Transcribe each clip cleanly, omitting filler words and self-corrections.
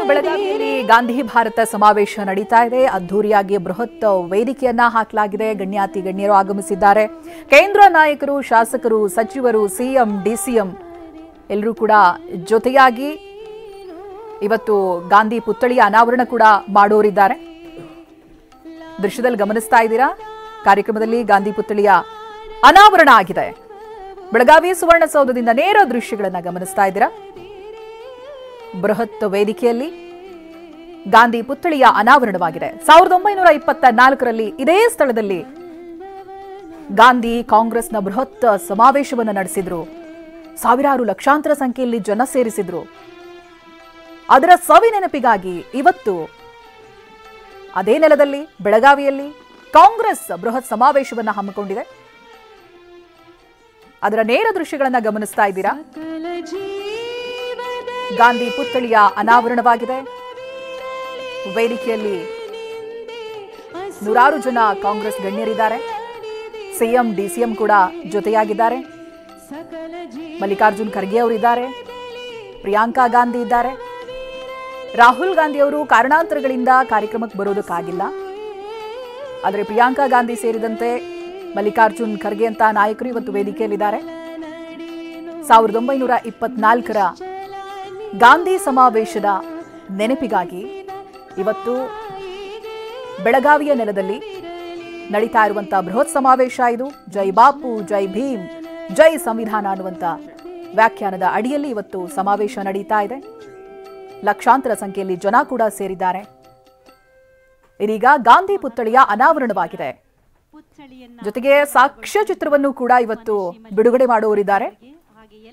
ಬೆಳಗಾವಿಯಲ್ಲಿ ಗಾಂಧಿ ಭಾರತ ಸಮಾವೇಶ ನಡೀತಾ ಇದೆ. ಅದ್ದೂರಿಯಾಗಿ ಬೃಹತ್ ವೇದಿಕೆಯನ್ನ ಹಾಕಲಾಗಿದೆ. ಗಣ್ಯಾತಿ ಗಣ್ಯರು ಆಗಮಿಸಿದ್ದಾರೆ. ಕೇಂದ್ರ ನಾಯಕರು, ಶಾಸಕರು, ಸಚಿವರು, ಸಿಎಂ, ಡಿಸಿಎಂ ಎಲ್ಲರೂ ಕೂಡ ಜೊತೆಯಾಗಿ ಇವತ್ತು ಗಾಂಧಿ ಪುತ್ಥಳಿಯ ಅನಾವರಣ ಕೂಡ ಮಾಡೋರಿದ್ದಾರೆ. ದೃಶ್ಯದಲ್ಲಿ ಗಮನಿಸ್ತಾ ಇದ್ದೀರಾ, ಕಾರ್ಯಕ್ರಮದಲ್ಲಿ ಗಾಂಧಿ ಪುತ್ಥಳಿಯ ಅನಾವರಣ ಆಗಿದೆ. ಬೆಳಗಾವಿ ಸುವರ್ಣಸೌಧದಿಂದ ನೇರ ದೃಶ್ಯಗಳನ್ನು ಗಮನಿಸ್ತಾ ಇದ್ದೀರಾ. ಬೃಹತ್ ವೇದಿಕೆಯಲ್ಲಿ ಗಾಂಧಿ ಪುತ್ಥಳಿಯ ಅನಾವರಣವಾಗಿದೆ. 1924ರಲ್ಲಿ ಇದೇ ಸ್ಥಳದಲ್ಲಿ ಗಾಂಧಿ ಕಾಂಗ್ರೆಸ್ನ ಬೃಹತ್ ಸಮಾವೇಶವನ್ನು ನಡೆಸಿದ್ರು. ಸಾವಿರಾರು ಲಕ್ಷಾಂತರ ಸಂಖ್ಯೆಯಲ್ಲಿ ಜನ ಸೇರಿಸಿದ್ರು. ಅದರ ಸವಿ ನೆನಪಿಗಾಗಿ ಇವತ್ತು ಅದೇ ನೆಲದಲ್ಲಿ ಬೆಳಗಾವಿಯಲ್ಲಿ ಕಾಂಗ್ರೆಸ್ ಬೃಹತ್ ಸಮಾವೇಶವನ್ನು ಹಮ್ಮಿಕೊಂಡಿದೆ. ಅದರ ನೇರ ದೃಶ್ಯಗಳನ್ನು ಗಮನಿಸ್ತಾ ಇದ್ದೀರಾ. ಗಾಂಧಿ ಪುತ್ಥಳಿಯ ಅನಾವರಣವಾಗಿದೆ. ವೇದಿಕೆಯಲ್ಲಿ ನೂರಾರು ಜನ ಕಾಂಗ್ರೆಸ್ ಗಣ್ಯರಿದ್ದಾರೆ. ಸಿಎಂ, ಡಿಸಿಎಂ ಕೂಡ ಜೊತೆಯಾಗಿದ್ದಾರೆ. ಮಲ್ಲಿಕಾರ್ಜುನ್ ಖರ್ಗೆ ಅವರಿದ್ದಾರೆ. ಪ್ರಿಯಾಂಕಾ ಗಾಂಧಿ ಇದ್ದಾರೆ. ರಾಹುಲ್ ಗಾಂಧಿ ಅವರು ಕಾರಣಾಂತರಗಳಿಂದ ಕಾರ್ಯಕ್ರಮಕ್ಕೆ ಬರೋದಕ್ಕಾಗಿಲ್ಲ. ಆದರೆ ಪ್ರಿಯಾಂಕಾ ಗಾಂಧಿ ಸೇರಿದಂತೆ ಮಲ್ಲಿಕಾರ್ಜುನ್ ಖರ್ಗೆ ಅಂತ ನಾಯಕರು ಇವತ್ತು ವೇದಿಕೆಯಲ್ಲಿದ್ದಾರೆ. 1924ರ ಗಾಂಧಿ ಸಮಾವೇಶದ ನೆನಪಿಗಾಗಿ ಇವತ್ತು ಬೆಳಗಾವಿಯ ನೆಲದಲ್ಲಿ ನಡೀತಾ ಇರುವಂತಹ ಬೃಹತ್ ಸಮಾವೇಶ ಇದು. ಜೈ ಬಾಪು, ಜೈ ಭೀಮ್, ಜೈ ಸಂವಿಧಾನ ಅನ್ನುವಂಥ ವ್ಯಾಖ್ಯಾನದ ಅಡಿಯಲ್ಲಿ ಇವತ್ತು ಸಮಾವೇಶ ನಡೀತಾ ಇದೆ. ಲಕ್ಷಾಂತರ ಸಂಖ್ಯೆಯಲ್ಲಿ ಜನ ಕೂಡ ಸೇರಿದ್ದಾರೆ. ಇದೀಗ ಗಾಂಧಿ ಪುತ್ಥಳಿಯ ಅನಾವರಣವಾಗಿದೆ. ಜೊತೆಗೆ ಸಾಕ್ಷ್ಯಚಿತ್ರವನ್ನು ಕೂಡ ಇವತ್ತು ಬಿಡುಗಡೆ ಮಾಡುವವರಿದ್ದಾರೆ.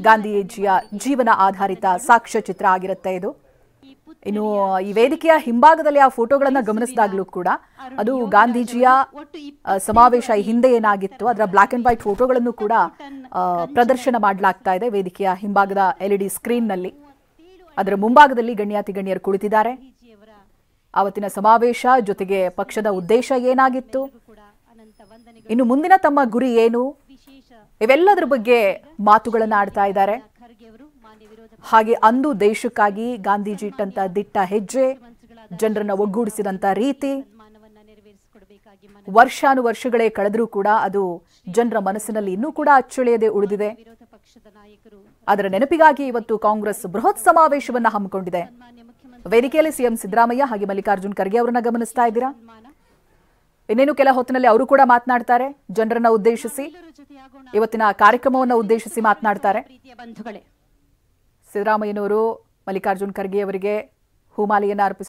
ಗಾಂಧೀಜಿಯ ಜೀವನ ಆಧಾರಿತ ಸಾಕ್ಷ್ಯಚಿತ್ರ ಆಗಿರುತ್ತೆ ಇದು. ಇನ್ನು ಈ ವೇದಿಕೆಯ ಹಿಂಭಾಗದಲ್ಲಿ ಆ ಫೋಟೋಗಳನ್ನ ಗಮನಿಸಿದಾಗಲೂ ಕೂಡ ಅದು ಗಾಂಧೀಜಿಯ ಸಮಾವೇಶ ಹಿಂದೆ ಏನಾಗಿತ್ತು ಅದರ ಬ್ಲಾಕ್ ಅಂಡ್ ವೈಟ್ ಫೋಟೋಗಳನ್ನು ಕೂಡ ಪ್ರದರ್ಶನ ಮಾಡಲಾಗ್ತಾ ಇದೆ ವೇದಿಕೆಯ ಹಿಂಭಾಗದ LED ಸ್ಕ್ರೀನ್ನಲ್ಲಿ. ಅದರ ಮುಂಭಾಗದಲ್ಲಿ ಗಣ್ಯಾತಿ ಗಣ್ಯರು ಕುಳಿತಿದ್ದಾರೆ. ಆವತ್ತಿನ ಸಮಾವೇಶ ಜೊತೆಗೆ ಪಕ್ಷದ ಉದ್ದೇಶ ಏನಾಗಿತ್ತು, ಇನ್ನು ಮುಂದಿನ ತಮ್ಮ ಗುರಿ ಏನು, ಇವೆಲ್ಲದರ ಬಗ್ಗೆ ಮಾತುಗಳನ್ನು ಆಡ್ತಾ ಇದ್ದಾರೆ. ಹಾಗೆ ಅಂದು ದೇಶಕ್ಕಾಗಿ ಗಾಂಧೀಜಿ ಇಟ್ಟಂತ ದಿಟ್ಟ ಹೆಜ್ಜೆ, ಜನರನ್ನ ಒಗ್ಗೂಡಿಸಿದಂತ ರೀತಿ ವರ್ಷಾನುವರ್ಷಗಳೇ ಕಳೆದರೂ ಕೂಡ ಅದು ಜನರ ಮನಸ್ಸಿನಲ್ಲಿ ಇನ್ನೂ ಕೂಡ ಅಚ್ಚಳಿಯದೆ ಉಳಿದಿದೆ. ಅದರ ನೆನಪಿಗಾಗಿ ಇವತ್ತು ಕಾಂಗ್ರೆಸ್ ಬೃಹತ್ ಸಮಾವೇಶವನ್ನ ಹಮ್ಮಿಕೊಂಡಿದೆ. ವೇದಿಕೆಯಲ್ಲಿ ಸಿಎಂ ಸಿದ್ದರಾಮಯ್ಯ ಹಾಗೆ ಮಲ್ಲಿಕಾರ್ಜುನ್ ಖರ್ಗೆ ಅವರನ್ನ ಗಮನಿಸ್ತಾ ಇದ್ದೀರಾ. ಇನ್ನೇನು ಕೆಲ ಹೊತ್ತಿನಲ್ಲಿ ಅವರು ಕೂಡ ಮಾತನಾಡ್ತಾರೆ. ಜನರನ್ನ ಉದ್ದೇಶಿಸಿ ಇವತ್ತಿನ ಕಾರ್ಯಕ್ರಮವನ್ನು ಉದ್ದೇಶಿಸಿ ಮಾತನಾಡ್ತಾರೆ. ಸಿದ್ದರಾಮಯ್ಯನವರು ಮಲ್ಲಿಕಾರ್ಜುನ್ ಖರ್ಗೆ ಅವರಿಗೆ ಹೂಮಾಲೆಯನ್ನು ಅರ್ಪಿಸಿದ್ದಾರೆ.